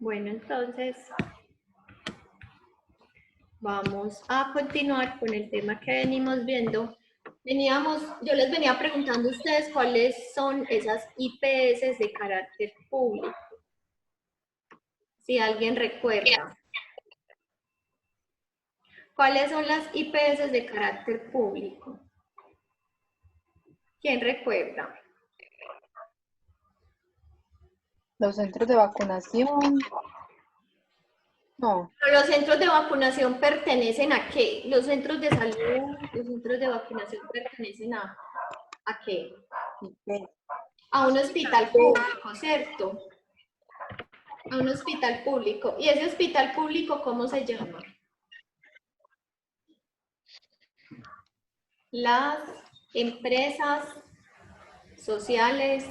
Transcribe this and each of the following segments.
Bueno, entonces vamos a continuar con el tema que venimos viendo. Yo les venía preguntando a ustedes cuáles son esas IPS de carácter público. Si alguien recuerda. ¿Cuáles son las IPS de carácter público? ¿Quién recuerda? Los centros de vacunación. No. Pero los centros de vacunación pertenecen a qué? Los centros de salud, los centros de vacunación pertenecen a qué? A un hospital público, ¿cierto? A un hospital público. ¿Y ese hospital público cómo se llama? Las empresas sociales.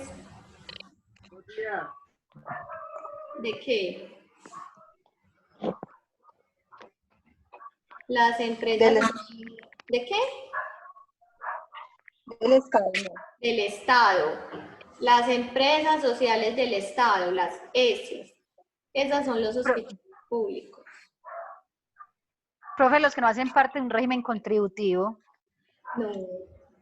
¿De qué? Las empresas. ¿De qué? Del Estado, no. Del Estado. Las empresas sociales del Estado, las ESI. Esas son los hospitales públicos. Profe, los que no hacen parte de un régimen contributivo. No,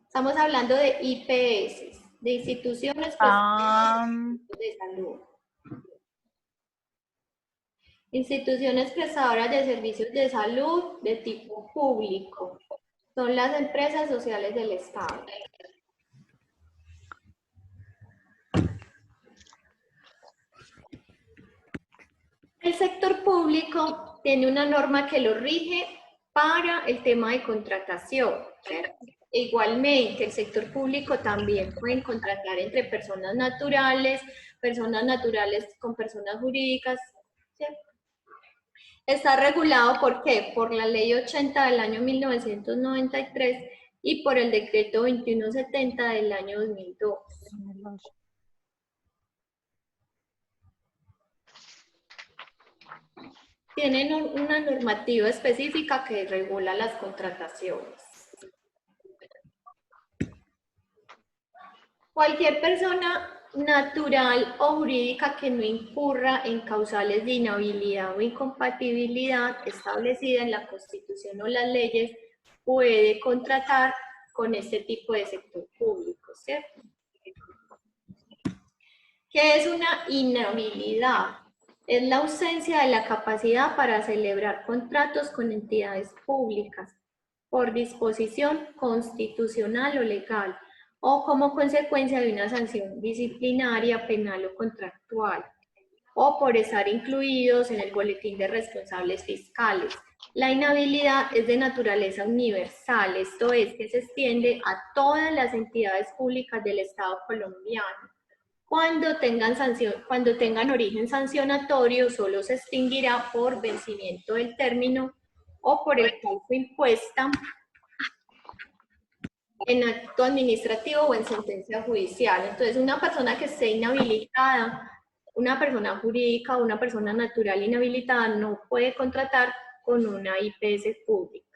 estamos hablando de IPS, de instituciones de salud. Instituciones prestadoras de servicios de salud de tipo público. Son las empresas sociales del Estado. El sector público tiene una norma que lo rige para el tema de contratación, ¿cierto? Igualmente, el sector público también pueden contratar entre personas naturales con personas jurídicas, ¿cierto? Está regulado, ¿por qué? Por la Ley 80 del año 1993 y por el Decreto 2170 del año 2002. Tienen una normativa específica que regula las contrataciones. Cualquier persona natural o jurídica que no incurra en causales de inhabilidad o incompatibilidad establecida en la Constitución o las leyes puede contratar con este tipo de sector público, ¿cierto? ¿Qué es una inhabilidad? Es la ausencia de la capacidad para celebrar contratos con entidades públicas por disposición constitucional o legal o como consecuencia de una sanción disciplinaria, penal o contractual o por estar incluidos en el boletín de responsables fiscales. La inhabilidad es de naturaleza universal, esto es que se extiende a todas las entidades públicas del Estado colombiano. Cuando tengan origen sancionatorio, solo se extinguirá por vencimiento del término o por el cual fue impuesta en acto administrativo o en sentencia judicial. Entonces, una persona que esté inhabilitada, una persona jurídica o una persona natural inhabilitada no puede contratar con una IPS pública.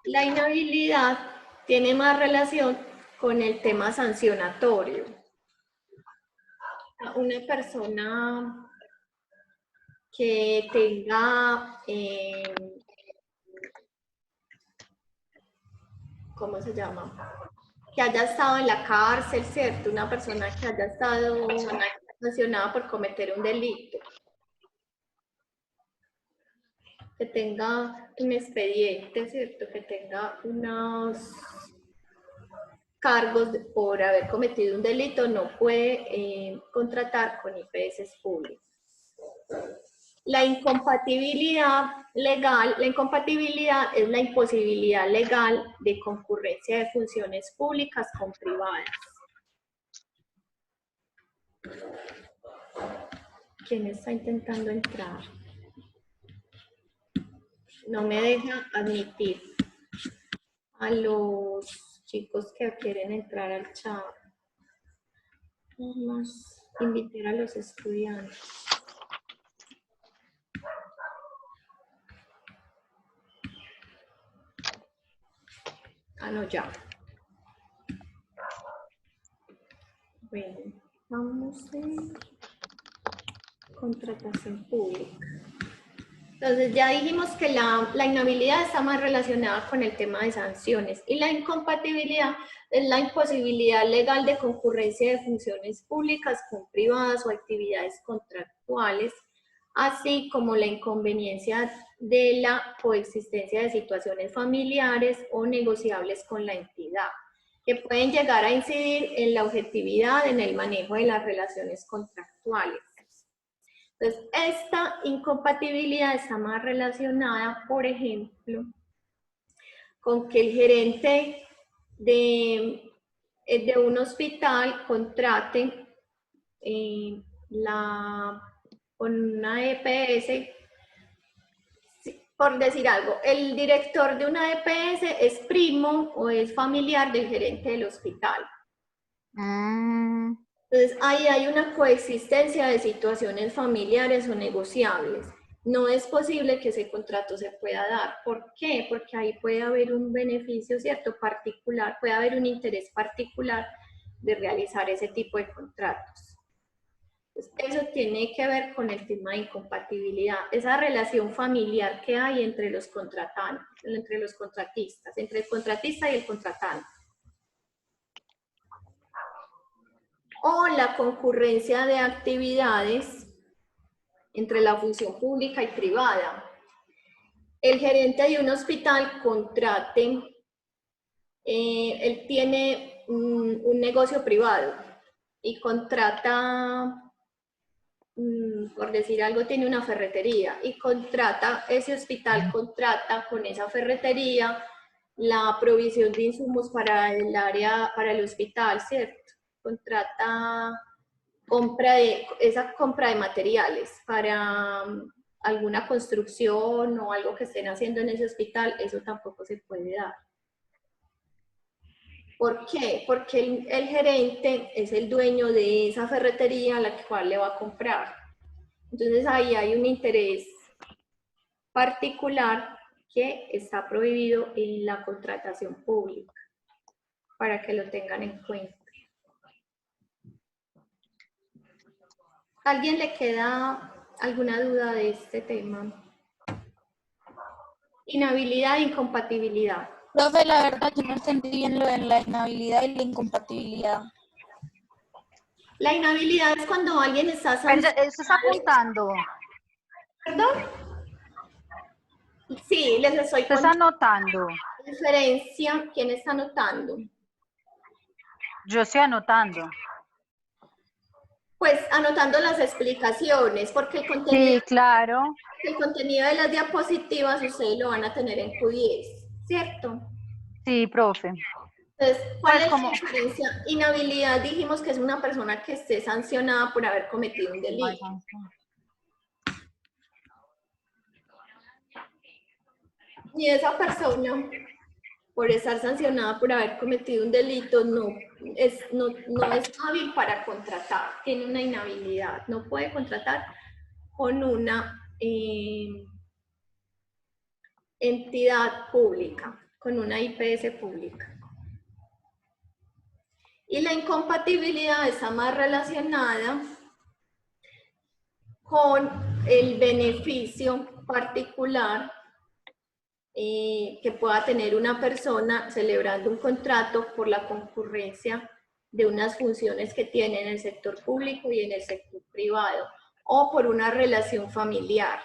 La inhabilidad tiene más relación con el tema sancionatorio. Una persona que tenga, ¿cómo se llama? Que haya estado en la cárcel, ¿cierto? Una persona que haya estado sancionada por cometer un delito. Que tenga un expediente, ¿cierto? Que tenga unos cargos por haber cometido un delito, no puede contratar con IPS públicas. La incompatibilidad legal, la incompatibilidad es la imposibilidad legal de concurrencia de funciones públicas con privadas. ¿Quién está intentando entrar? No me deja admitir a los chicos que quieren entrar al chat. Vamos a invitar a los estudiantes. Ah, no, ya. Bueno, vamos a contratación pública. Entonces ya dijimos que la inhabilidad está más relacionada con el tema de sanciones y la incompatibilidad es la imposibilidad legal de concurrencia de funciones públicas con privadas o actividades contractuales, así como la inconveniencia de la coexistencia de situaciones familiares o negociables con la entidad, que pueden llegar a incidir en la objetividad en el manejo de las relaciones contractuales. Entonces, esta incompatibilidad está más relacionada, por ejemplo, con que el gerente de un hospital contrate con una EPS, por decir algo, el director de una EPS es primo o es familiar del gerente del hospital. Entonces, ahí hay una coexistencia de situaciones familiares o negociables. No es posible que ese contrato se pueda dar. ¿Por qué? Porque ahí puede haber un beneficio, ¿cierto? Particular, puede haber un interés particular de realizar ese tipo de contratos. Entonces, eso tiene que ver con el tema de incompatibilidad, esa relación familiar que hay entre los contratantes, entre los contratistas, entre el contratista y el contratante. O la concurrencia de actividades entre la función pública y privada. El gerente de un hospital contrate, él tiene un negocio privado y contrata, por decir algo, tiene una ferretería y contrata, ese hospital contrata con esa ferretería la provisión de insumos para el área, para el hospital, ¿cierto? Contrata esa compra de materiales para alguna construcción o algo que estén haciendo en ese hospital, eso tampoco se puede dar. ¿Por qué? Porque el gerente es el dueño de esa ferretería a la cual le va a comprar. Entonces ahí hay un interés particular que está prohibido en la contratación pública, para que lo tengan en cuenta. ¿Alguien le queda alguna duda de este tema? Inhabilidad e incompatibilidad. Profe, la verdad yo no entendí bien lo de la inhabilidad y la incompatibilidad. La inhabilidad es cuando alguien está ¿Usted está apuntando? ¿Perdón? Sí, les estoy ¿Usted está contando anotando? la diferencia. ¿Quién está anotando? Yo estoy anotando. Pues anotando las explicaciones, porque Sí, claro. el contenido de las diapositivas ustedes lo van a tener en Q10, ¿cierto? Sí, profe. Entonces, ¿cuál Pues es como... la diferencia? Inhabilidad dijimos que es una persona que esté sancionada por haber cometido un delito. Y esa persona, por estar sancionada por haber cometido un delito, no es hábil para contratar, tiene una inhabilidad, no puede contratar con una entidad pública, con una IPS pública. Y la incompatibilidad está más relacionada con el beneficio particular que pueda tener una persona celebrando un contrato por la concurrencia de unas funciones que tiene en el sector público y en el sector privado, o por una relación familiar.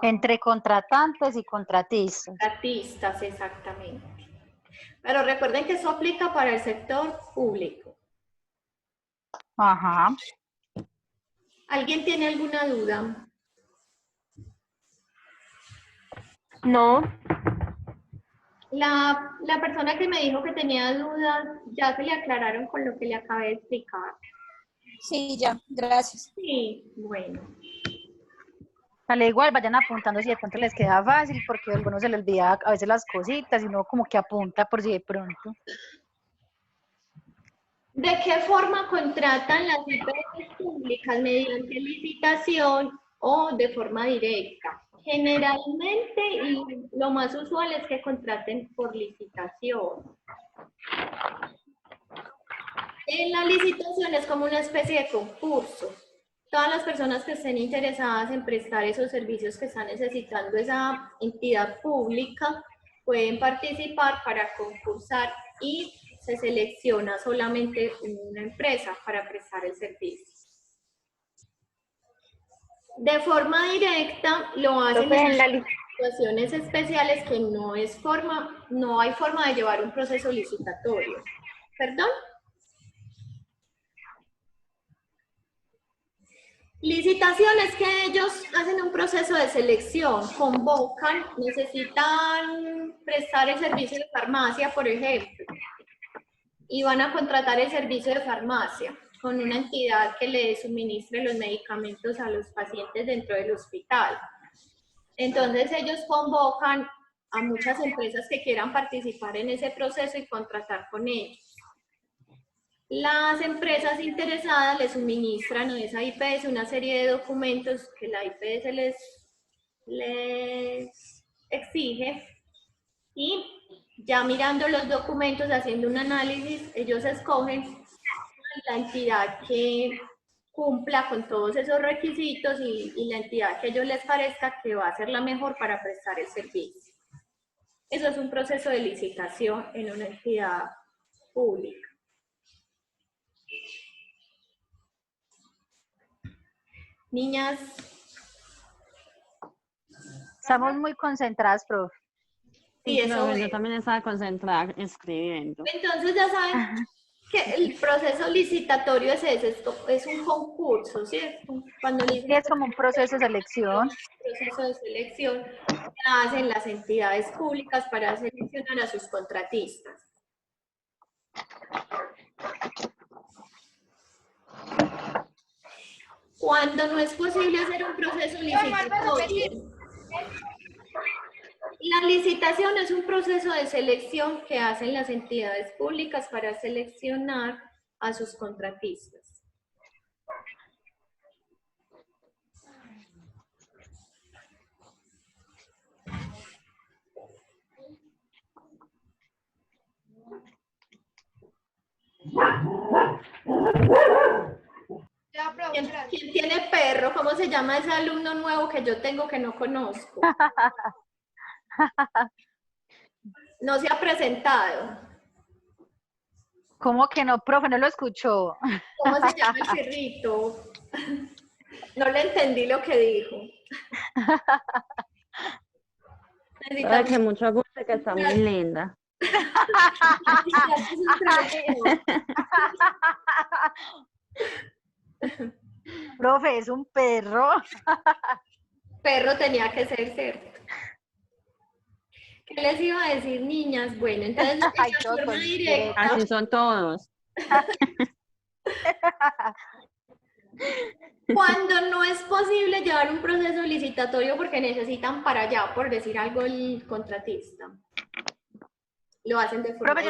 Entre contratantes y contratistas. Contratistas, exactamente. Pero recuerden que eso aplica para el sector público. Ajá. ¿Alguien tiene alguna duda? No. La persona que me dijo que tenía dudas, ya se le aclararon con lo que le acabé de explicar. Sí, ya, gracias. Sí, bueno. Vale, igual vayan apuntando si de pronto les queda fácil, porque a algunos se les olvida a veces las cositas y uno como que apunta por si de pronto. ¿De qué forma contratan las IPS públicas? ¿Mediante licitación o de forma directa? Generalmente, y lo más usual es que contraten por licitación. En la licitación es como una especie de concurso. Todas las personas que estén interesadas en prestar esos servicios que está necesitando esa entidad pública pueden participar para concursar y se selecciona solamente una empresa para prestar el servicio. De forma directa lo hacen Profe, en la en situaciones especiales que no hay forma de llevar un proceso licitatorio. ¿Perdón? Licitaciones que ellos hacen un proceso de selección, convocan, necesitan prestar el servicio de farmacia, por ejemplo, y van a contratar el servicio de farmacia con una entidad que le suministre los medicamentos a los pacientes dentro del hospital. Entonces ellos convocan a muchas empresas que quieran participar en ese proceso y contratar con ellos. Las empresas interesadas les suministran a esa IPS una serie de documentos que la IPS les exige y ya mirando los documentos, haciendo un análisis, ellos escogen la entidad que cumpla con todos esos requisitos y la entidad que a ellos les parezca que va a ser la mejor para prestar el servicio. Eso es un proceso de licitación en una entidad pública. Niñas, Estamos muy concentradas, profe. sí, eso Yo es. también estaba concentrada escribiendo. Entonces ya saben que el proceso licitatorio es ese, es un concurso, ¿cierto? Cuando Sí, es como un proceso de selección. proceso de selección que hacen las entidades públicas para seleccionar a sus contratistas. Cuando no es posible hacer un proceso licitatorio, la licitación es un proceso de selección que hacen las entidades públicas para seleccionar a sus contratistas. ¿Quién tiene perro? ¿Cómo se llama ese alumno nuevo que yo tengo que no conozco? No se ha presentado. ¿Cómo que no, profe? No lo escuchó. ¿Cómo se llama el perrito? No le entendí lo que dijo. Ay, que mucho gusto, que está muy linda. Profe, es un perro. Perro tenía que ser, ¿cierto? ¿Qué les iba a decir, niñas? Bueno, entonces, Ay, de todo forma con directa, Así son todos. cuando no es posible llevar un proceso licitatorio porque necesitan para allá, por decir algo, el contratista, lo hacen de forma Profe,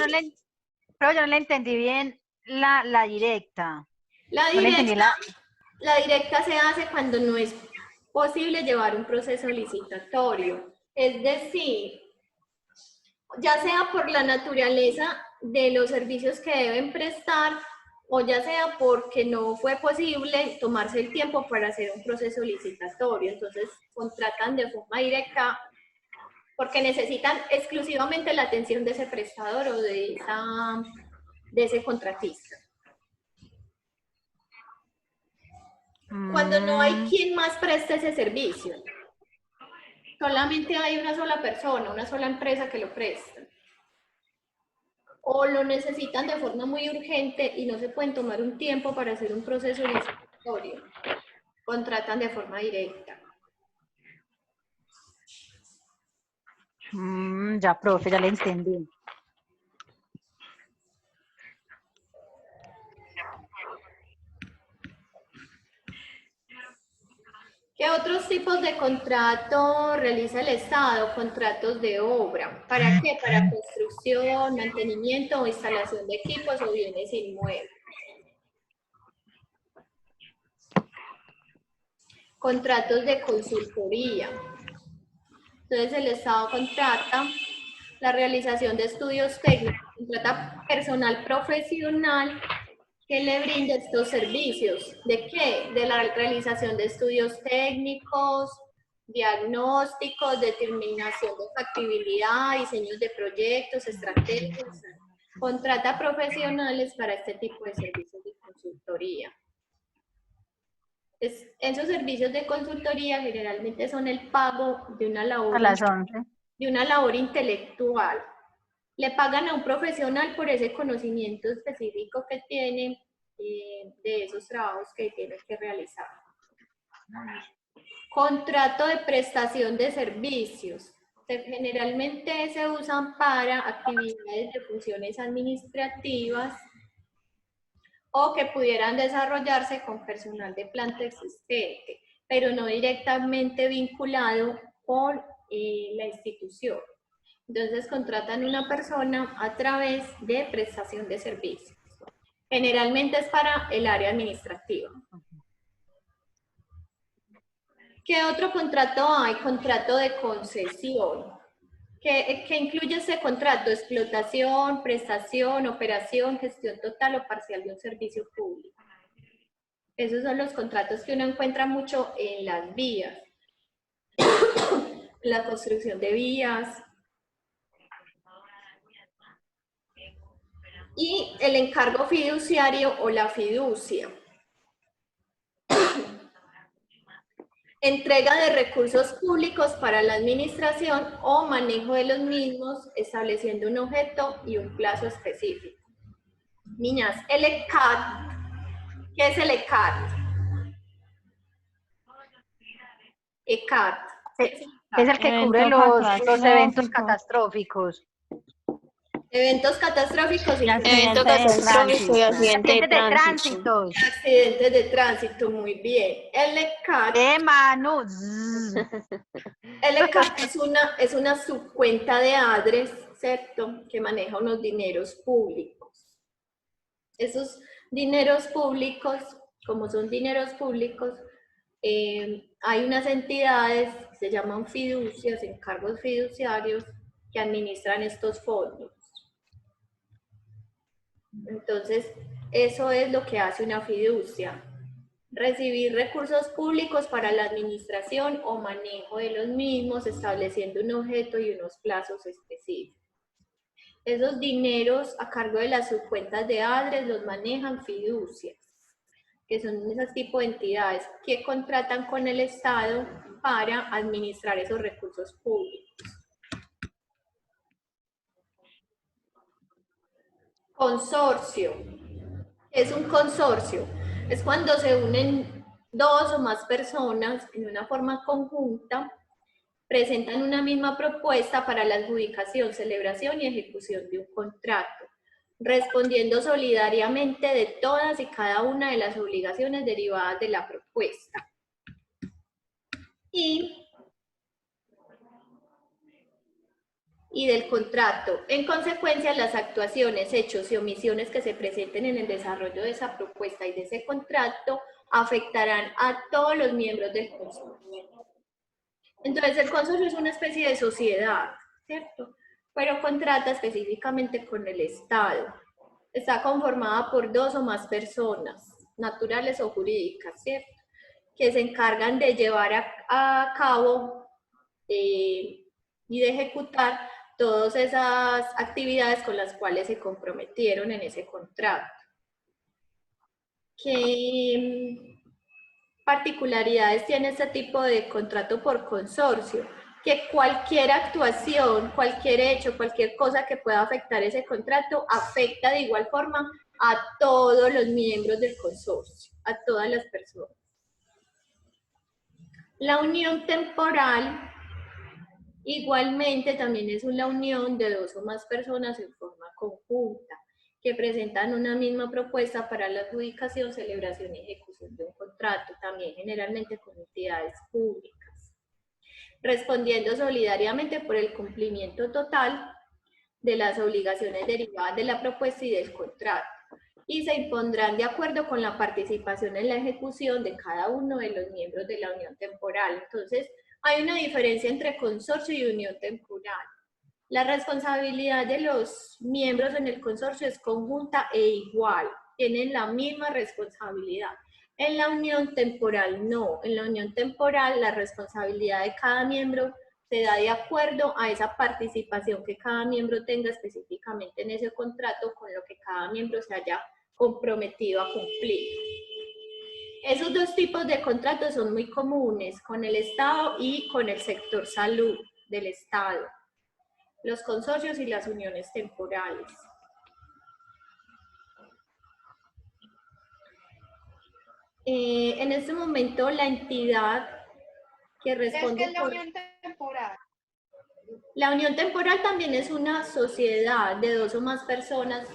yo no le entendí bien la directa. La No le entendí la directa se hace cuando no es posible llevar un proceso licitatorio. Es decir, ya sea por la naturaleza de los servicios que deben prestar o ya sea porque no fue posible tomarse el tiempo para hacer un proceso licitatorio. Entonces, contratan de forma directa porque necesitan exclusivamente la atención de ese prestador o de ese contratista. Cuando no hay quien más preste ese servicio. Solamente hay una sola persona, una sola empresa que lo presta. O lo necesitan de forma muy urgente y no se pueden tomar un tiempo para hacer un proceso licitatorio. Contratan de forma directa. Ya, profe, ya le entendí. ¿Qué otros tipos de contrato realiza el Estado? Contratos de obra. ¿Para qué? Para construcción, mantenimiento o instalación de equipos o bienes inmuebles. Contratos de consultoría. Entonces el Estado contrata la realización de estudios técnicos, contrata personal profesional que le brinde estos servicios. ¿De qué? De la realización de estudios técnicos, diagnósticos, determinación de factibilidad, diseños de proyectos, estrategias. Contrata profesionales para este tipo de servicios de consultoría. Esos servicios de consultoría generalmente son el pago de una labor, A las 11. de una labor intelectual. Le pagan a un profesional por ese conocimiento específico que tiene de esos trabajos que tiene que realizar. Contrato de prestación de servicios. Generalmente se usan para actividades de funciones administrativas o que pudieran desarrollarse con personal de planta existente, pero no directamente vinculado con la institución. Entonces contratan una persona a través de prestación de servicios. Generalmente es para el área administrativa. ¿Qué otro contrato hay? Contrato de concesión. ¿Qué incluye ese contrato? Explotación, prestación, operación, gestión total o parcial de un servicio público. Esos son los contratos que uno encuentra mucho en las vías. La construcción de vías. Y el encargo fiduciario o la fiducia. Entrega de recursos públicos para la administración o manejo de los mismos, estableciendo un objeto y un plazo específico. Niñas, el ECAT, ¿qué es el ECAT? ECAT. Es el que cubre los eventos catastróficos. Eventos catastróficos y Evento catastrófico y accidente de Accidentes de tránsito. tránsito. accidentes de tránsito, muy bien. El ECAT, Manu. el ECAT es una subcuenta de ADRES, ¿cierto? Que maneja unos dineros públicos. Esos dineros públicos, como son dineros públicos, hay unas entidades que se llaman fiducias, encargos fiduciarios, que administran estos fondos. Entonces, eso es lo que hace una fiducia. Recibir recursos públicos para la administración o manejo de los mismos, estableciendo un objeto y unos plazos específicos. Esos dineros a cargo de las subcuentas de ADRES los manejan fiducias, que son esos tipos de entidades que contratan con el Estado para administrar esos recursos públicos. Consorcio. Es un consorcio. Es cuando se unen dos o más personas en una forma conjunta, presentan una misma propuesta para la adjudicación, celebración y ejecución de un contrato, respondiendo solidariamente de todas y cada una de las obligaciones derivadas de la propuesta. Y del contrato. En consecuencia, las actuaciones, hechos y omisiones que se presenten en el desarrollo de esa propuesta y de ese contrato afectarán a todos los miembros del consorcio. Entonces, el consorcio es una especie de sociedad, ¿cierto? Pero contrata específicamente con el Estado. Está conformada por dos o más personas, naturales o jurídicas, ¿cierto? Que se encargan de llevar a cabo y de ejecutar todas esas actividades con las cuales se comprometieron en ese contrato. ¿Qué particularidades tiene este tipo de contrato por consorcio? Que cualquier actuación, cualquier hecho, cualquier cosa que pueda afectar ese contrato, afecta de igual forma a todos los miembros del consorcio, a todas las personas. La unión temporal igualmente también es una unión de dos o más personas en forma conjunta que presentan una misma propuesta para la adjudicación, celebración y ejecución de un contrato, también generalmente con entidades públicas, respondiendo solidariamente por el cumplimiento total de las obligaciones derivadas de la propuesta y del contrato, y se impondrán de acuerdo con la participación en la ejecución de cada uno de los miembros de la unión temporal. Entonces, Hay una diferencia entre consorcio y unión temporal. La responsabilidad de los miembros en el consorcio es conjunta e igual, tienen la misma responsabilidad. En la unión temporal no, en la unión temporal la responsabilidad de cada miembro se da de acuerdo a esa participación que cada miembro tenga específicamente en ese contrato con lo que cada miembro se haya comprometido a cumplir. Esos dos tipos de contratos son muy comunes con el Estado y con el sector salud del Estado, los consorcios y las uniones temporales. En este momento la entidad que responde por... unión temporal? La unión temporal también es una sociedad de dos o más personas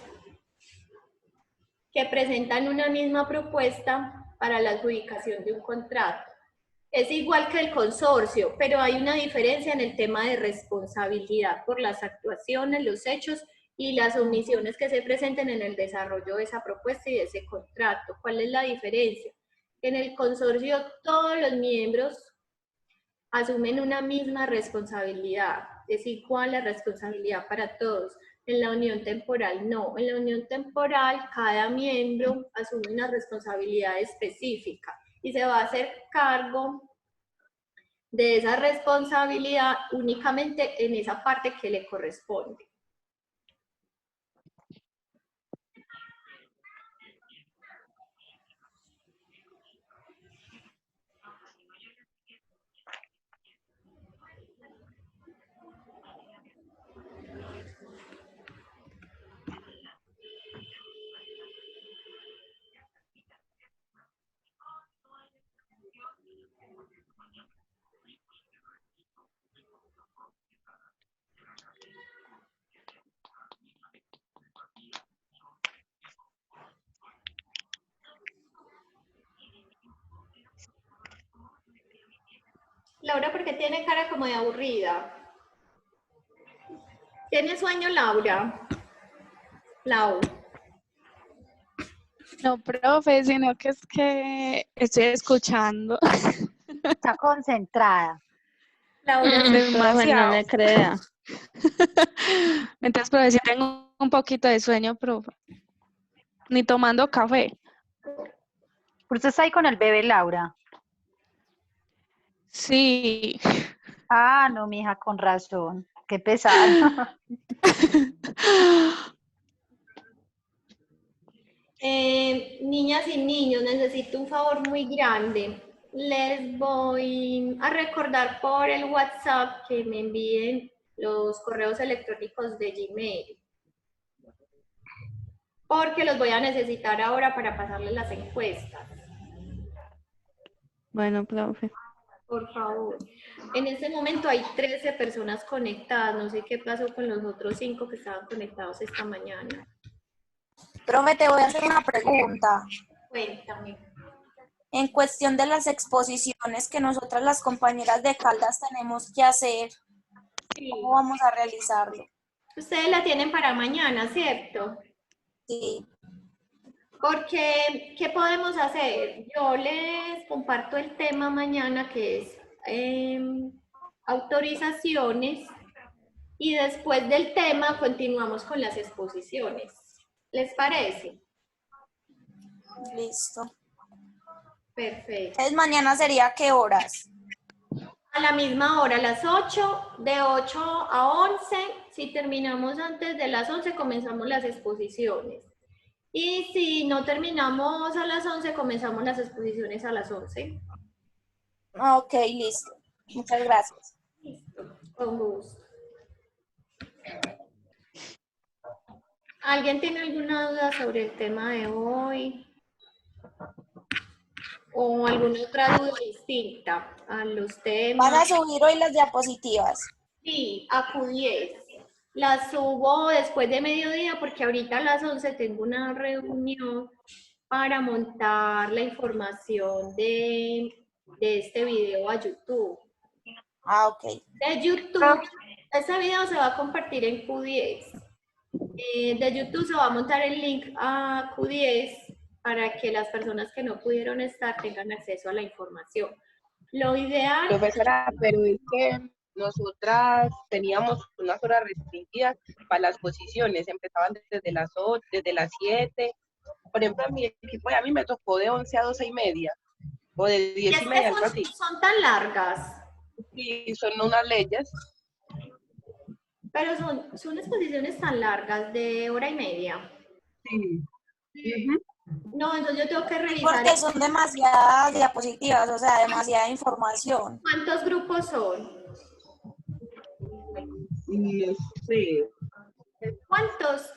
que presentan una misma propuesta para la adjudicación de un contrato. Es igual que el consorcio, pero hay una diferencia en el tema de responsabilidad por las actuaciones, los hechos y las omisiones que se presenten en el desarrollo de esa propuesta y de ese contrato. ¿Cuál es la diferencia? En el consorcio todos los miembros asumen una misma responsabilidad, es igual la responsabilidad para todos. En la unión temporal no, en la unión temporal cada miembro asume una responsabilidad específica y se va a hacer cargo de esa responsabilidad únicamente en esa parte que le corresponde. Laura, ¿por qué tiene cara como de aburrida? ¿Tiene sueño, Laura? Lau. No, profe, sino que es que estoy escuchando Está concentrada. Laura, Profe, no demasiado. le crea. Entonces, profe, sí tengo un poquito de sueño, profe. Ni tomando café. Pero usted está ahí con el bebé, Laura. Sí. Ah, no, mija, con razón. Qué pesado. Niñas y niños, necesito un favor muy grande. Les voy a recordar por el WhatsApp que me envíen los correos electrónicos de Gmail, porque los voy a necesitar ahora para pasarles las encuestas. Bueno, profe. Por favor. En este momento hay 13 personas conectadas. No sé qué pasó con los otros 5 que estaban conectados esta mañana. Profe, te voy a hacer una pregunta. Cuéntame. En cuestión de las exposiciones que nosotras las compañeras de Caldas tenemos que hacer, Sí. ¿cómo vamos a realizarlo? Ustedes la tienen para mañana, ¿cierto? Sí. Porque, ¿qué podemos hacer? Yo les comparto el tema mañana que es autorizaciones y después del tema continuamos con las exposiciones. ¿Les parece? Listo. Perfecto. Entonces, mañana sería ¿a qué horas? A la misma hora, a las 8, de 8 a 11. Si terminamos antes de las 11, comenzamos las exposiciones. Y si no terminamos a las 11, comenzamos las exposiciones a las 11. Ok, listo. Muchas gracias. Listo, con gusto. ¿Alguien tiene alguna duda sobre el tema de hoy? ¿O alguna otra duda distinta a los temas? ¿Van a subir hoy las diapositivas? Sí, a Q10. Las subo después de mediodía porque ahorita a las 11 tengo una reunión para montar la información de este video a YouTube. Ah, ok. De YouTube, este video se va a compartir en Q10. De YouTube se va a montar el link a Q10 para que las personas que no pudieron estar tengan acceso a la información. Lo ideal, Profesora, pero es que nosotras teníamos unas horas restringidas para las posiciones, empezaban desde las 8, desde las 7. Por ejemplo, a mi equipo y a mí me tocó de 11 a 12 y media, o de y 10 es y que media, algo así. son tan largas, Y son unas leyes. pero son exposiciones tan largas de hora y media. Sí. No, entonces yo tengo que revisar Porque son demasiadas diapositivas, o sea, demasiada información. cuántos grupos son. Y sí. ¿Cuántos?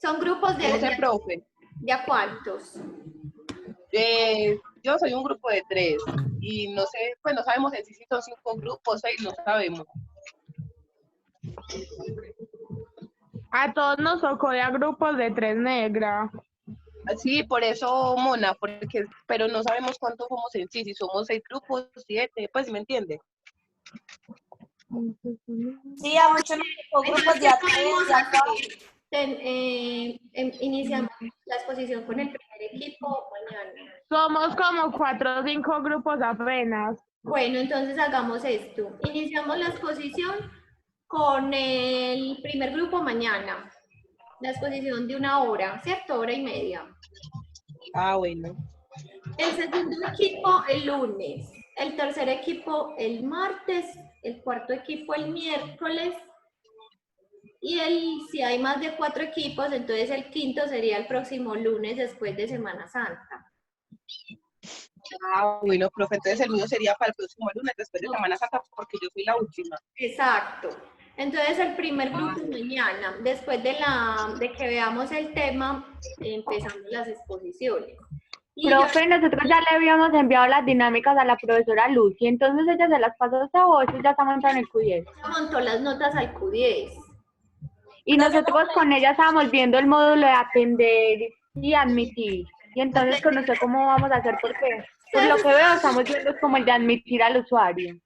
Son grupos No sé, profe. ¿de a cuántos? Yo soy un grupo de 3 y no sé, pues no sabemos en sí si son 5 grupos, 6, no sabemos. A todos nos tocó ya grupos de 3 negra. Sí, por eso, Mona, pero no sabemos cuántos somos en sí, si somos 6 grupos, 7, pues, ¿me entiende? Sí, a muchos nos tocó grupos de a 3, de a 4. Iniciamos la exposición con el primer equipo mañana. Somos como 4 o 5 grupos apenas. Bueno, entonces hagamos esto. Iniciamos la exposición con el primer grupo mañana. La exposición de 1 hora, ¿cierto? 1 hora y media. Ah, bueno. El segundo equipo el lunes. El tercer equipo el martes. El cuarto equipo el miércoles. Y si hay más de 4 equipos, entonces el quinto sería el próximo lunes después de Semana Santa. Ah, bueno, profe, entonces el mío sería para el próximo lunes, después de Semana Santa, porque yo soy la última. Exacto. Entonces el primer grupo mañana, después de que veamos el tema, empezamos las exposiciones. Profe, nosotros ya le habíamos enviado las dinámicas a la profesora Lucy, entonces ella se las pasó a usted o eso ya está montado en el Q10. Montó las notas al Q10. Y nosotros con ella estábamos viendo el módulo de atender y admitir. Y entonces con usted cómo vamos a hacer, porque por lo que veo estamos viendo como el de admitir al usuario.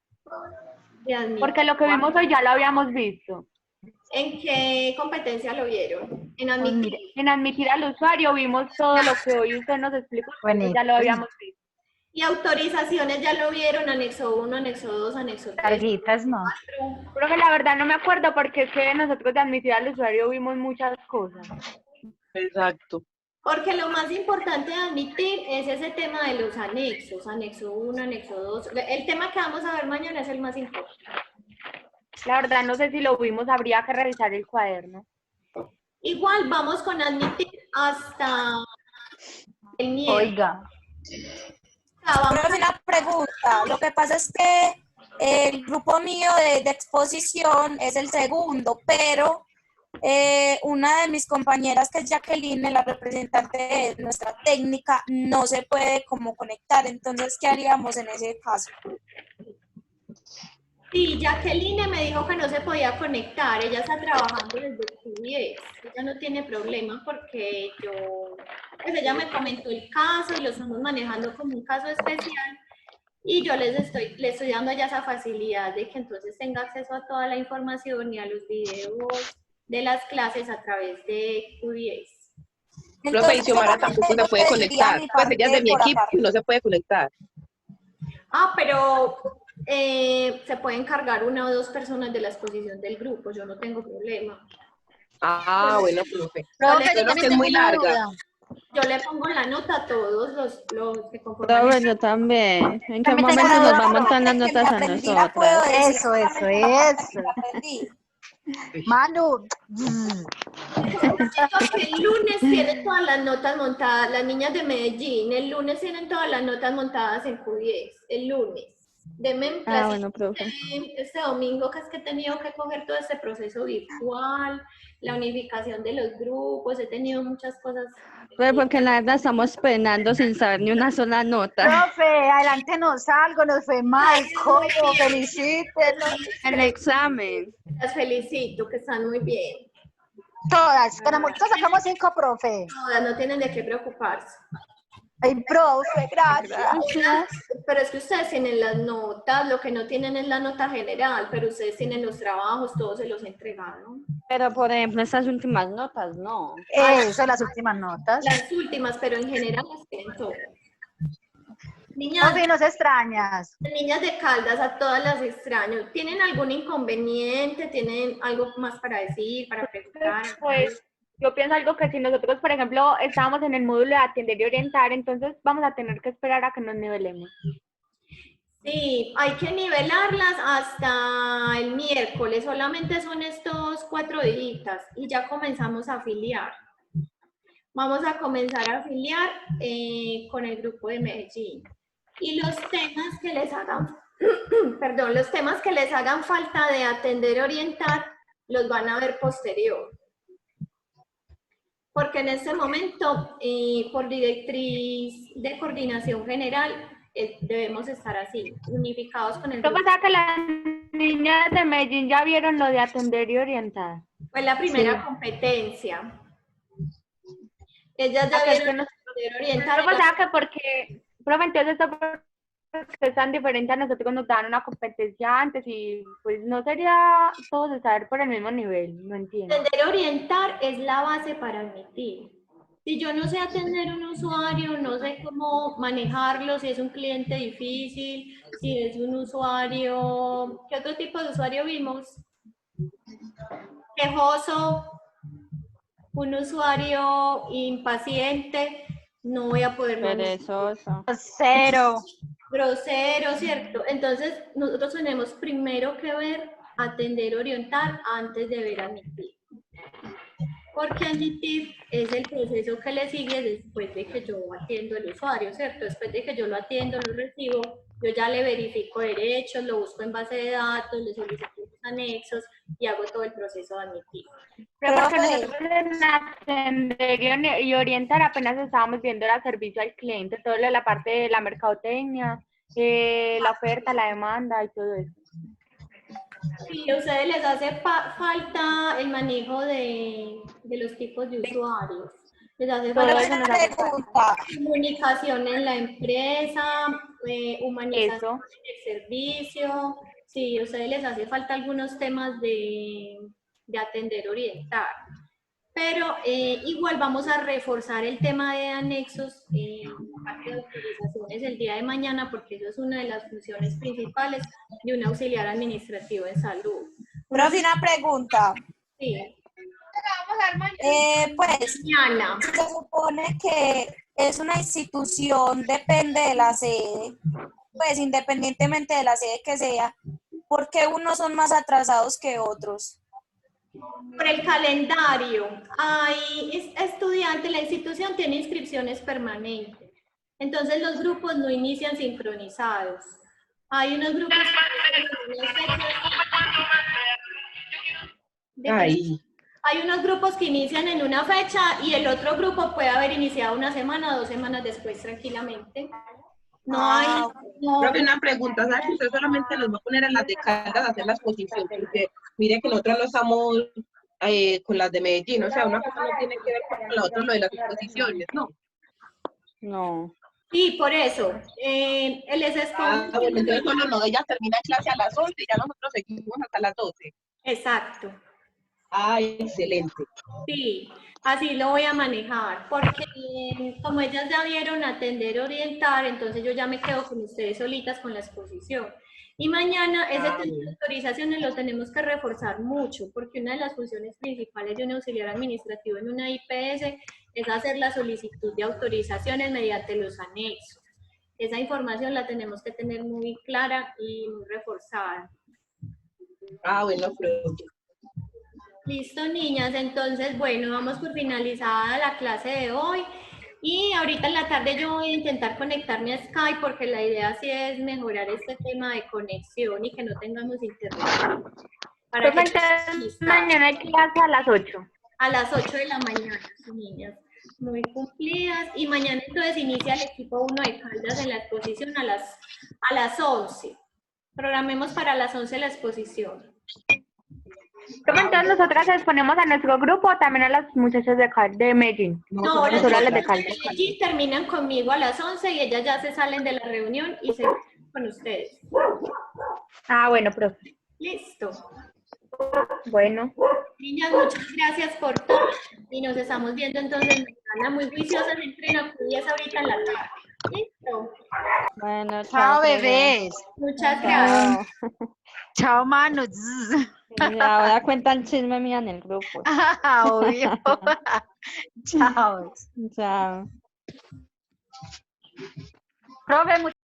Porque lo que vimos hoy ya lo habíamos visto. ¿En qué competencia lo vieron? En admitir. En admitir al usuario vimos todo lo que hoy usted nos explicó, ya lo habíamos visto. Y autorizaciones ya lo vieron, anexo 1, anexo 2, anexo 3. Carguitas, no. Pero que la verdad no me acuerdo porque es que nosotros de admitir al usuario vimos muchas cosas. Exacto. Porque lo más importante de admitir es ese tema de los anexos, anexo 1, anexo 2. El tema que vamos a ver mañana es el más importante. La verdad no sé si lo vimos, habría que revisar el cuaderno. Igual vamos con admitir hasta el miércoles. Oiga. Pero una pregunta, lo que pasa es que el grupo mío de exposición es el segundo, pero una de mis compañeras, que es Jacqueline, la representante de nuestra técnica, no se puede como conectar. Entonces, ¿qué haríamos en ese caso? Sí, Jacqueline me dijo que no se podía conectar, ella está trabajando desde el Q10, ella no tiene problema porque pues ella me comentó el caso y lo estamos manejando como un caso especial y yo le estoy dando a ella esa facilidad de que entonces tenga acceso a toda la información y a los videos de las clases a través de Q10. Profe, y Xiomara tampoco se puede conectar, pues ella es de mi equipo y no se puede conectar. Ah, pero se pueden cargar 1 o 2 personas de la exposición del grupo, yo no tengo problema. Ah, bueno, profe. Profe, que es muy larga. Yo le pongo la nota a todos los que conforman. Profe, yo también. ¿En qué También momento tengo nos una va a montar las Que notas me a aprendí, la nosotros? puedo decir. Eso. Me aprendí. Manu. Porque el lunes tienen todas las notas montadas, las niñas de Medellín, el lunes tienen todas las notas montadas en Q10, el lunes. Denme Bueno, profe. este domingo que es que he tenido que coger todo este proceso virtual, la unificación de los grupos, he tenido muchas cosas. Profe, porque la verdad estamos penando sin saber ni una sola nota. Profe, adelántenos algo, nos fue mal, coño, felicítenos. El examen. Las felicito, que están muy bien. Todas sacamos 5, profe. Todas no tienen de qué preocuparse. Ay, profe, gracias. Pero es que ustedes tienen las notas, lo que no tienen es la nota general, pero ustedes tienen los trabajos, todos se los entregaron. Pero, por ejemplo, estas últimas notas, no. Eso, las últimas notas. Las últimas, pero en general las tienen todas. Niñas, Sofi, nos extrañas. niñas de Caldas, a todas las extraño. ¿Tienen algún inconveniente? ¿Tienen algo más para decir, para preguntar? Pues yo pienso algo que si nosotros, por ejemplo, estábamos en el módulo de atender y orientar, entonces vamos a tener que esperar a que nos nivelemos. Sí, hay que nivelarlas hasta el miércoles, solamente son estos 4 días y ya comenzamos a afiliar. Vamos a comenzar a afiliar con el grupo de Medellín. Y los temas que les hagan, perdón, los temas que les hagan falta de atender y orientar, los van a ver posterior. Porque en este momento, por directriz de coordinación general, debemos estar así, unificados con el ¿Qué grupo. pasa que las niñas de Medellín ya vieron lo de atender y orientar? Fue la primera competencia. Ellas ya Ah, que es vieron que no- atender y orientar. ¿Qué pasa que porque, profe, entonces esto porque es tan diferente a nosotros nos dan una competencia antes y pues no sería todos estar por el mismo nivel, no entiendo. Atender y orientar es la base para admitir. Si yo no sé atender a un usuario, no sé cómo manejarlo, si es un cliente difícil, si es un usuario, ¿qué otro tipo de usuario vimos? Quejoso, un usuario impaciente, no voy a poder manejar. Perezoso. Cero. Grosero, ¿cierto? Entonces, nosotros tenemos primero que ver, atender, orientar, antes de ver admitir. Porque admitir es el proceso que le sigue después de que yo atiendo al usuario, ¿cierto? Después de que yo lo atiendo, lo recibo, yo ya le verifico derechos, lo busco en base de datos, le solicito los anexos y hago todo el proceso de admitir. Pero porque nosotros en atender y orientar apenas estábamos viendo el servicio al cliente, todo lo de la parte de la mercadotecnia, la oferta, la demanda y todo eso. Sí, a ustedes les hace falta el manejo de los tipos de usuarios. Les hace Todo falta eso nos hace falta. comunicación en la empresa, humanización Eso. del servicio. Sí, a ustedes les hace falta algunos temas de atender, orientar. Pero igual vamos a reforzar el tema de anexos en parte de autorizaciones el día de mañana porque eso es una de las funciones principales de un auxiliar administrativo en salud. Profe, una pregunta. Sí. Pues, Mañana. se supone que es una institución, depende de la sede, pues independientemente de la sede que sea, ¿por qué unos son más atrasados que otros? Por el calendario, hay estudiantes, la institución tiene inscripciones permanentes, entonces los grupos no inician sincronizados. Hay unos grupos hay unos grupos que inician en una fecha y el otro grupo puede haber iniciado una semana o 2 semanas después tranquilamente. No hay... No. Creo que una pregunta, ¿sabes? Usted solamente nos va a poner a las de Caldas a hacer las posiciones, porque mire que nosotros no estamos con las de Medellín, o sea, una cosa no tiene que ver con la otra, lo de las exposiciones, ¿no? No. Sí, por eso. El bueno, entonces solo no, ella termina clase a las 11 y ya nosotros seguimos hasta las 12. Exacto. Ah, excelente. Sí, así lo voy a manejar, porque como ellas ya vieron atender, orientar, entonces yo ya me quedo con ustedes solitas con la exposición. Y mañana ese tema de autorizaciones lo tenemos que reforzar mucho, porque una de las funciones principales de un auxiliar administrativo en una IPS es hacer la solicitud de autorizaciones mediante los anexos. Esa información la tenemos que tener muy clara y muy reforzada. Ah, bueno, pero... Listo, niñas. Entonces, bueno, vamos por finalizada la clase de hoy. Y ahorita en la tarde yo voy a intentar conectarme a Skype porque la idea sí es mejorar este tema de conexión y que no tengamos internet. Para que mañana hay clase a las 8. A las 8 de la mañana, niñas. Muy cumplidas. Y mañana entonces inicia el equipo 1 de Caldas en la exposición a las 11. Programemos para las 11 la exposición. Entonces nosotras exponemos a nuestro grupo o también a las muchachas de Medellín. No, las de de Caldas. Medellín terminan conmigo a las 11 y ellas ya se salen de la reunión y se van con ustedes. Ah, bueno, profe. Listo. Bueno. Niñas, muchas gracias por todo y nos estamos viendo entonces mañana. Muy juiciosas, entren a 10 ahorita en la tarde. Listo. Bueno, Chao, profe. bebés. Muchas gracias. Chao. Chao, manos. Y ahora cuentan chisme mía en el grupo. Obvio. Chao. Chao. Profe,